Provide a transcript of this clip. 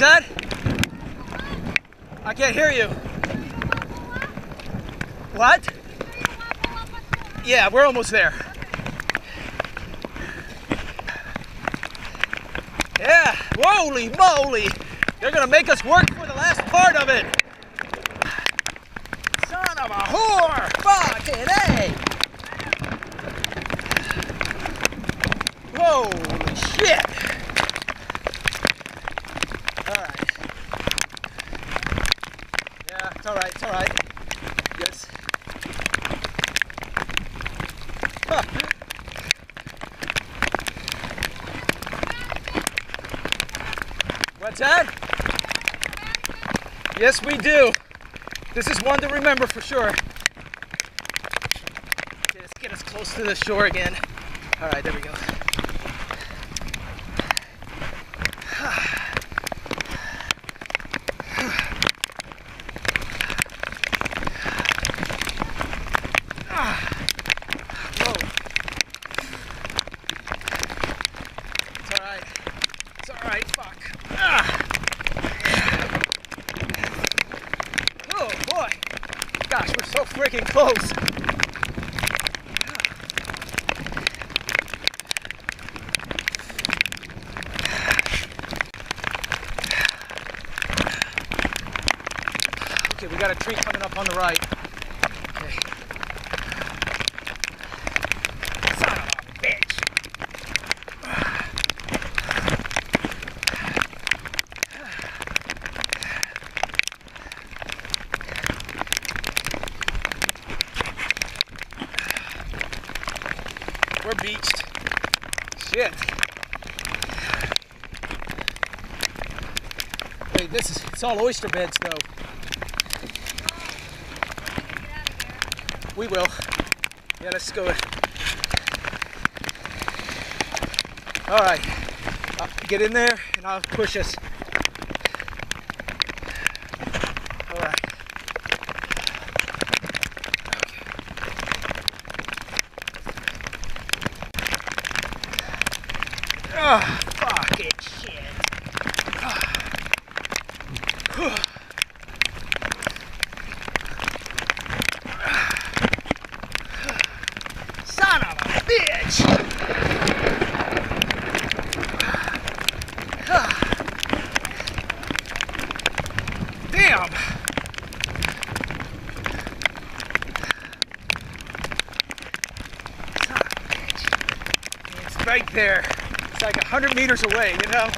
that? I can't hear you. What? Yeah, we're almost there. Yeah, holy moly! They're gonna make us work for the last part of it. Son of a whore! Fucking A! Holy shit! Alright. Yeah, it's alright, it's alright. Yes. Huh. What's that? Yes, we do. This is one to remember for sure. Okay, let's get us close to the shore again. Alright, there we go. Freaking close. Okay, we got a tree coming up on the right. Okay. Son of a bitch. We're beached. Shit. Wait, it's all oyster beds though. We will. Yeah, let's go. Alright. Get in there and I'll push us. Alright. Oh, fucking shit. Son of a bitch. Damn. Son of a bitch. It's right there. It's like 100 meters away, you know?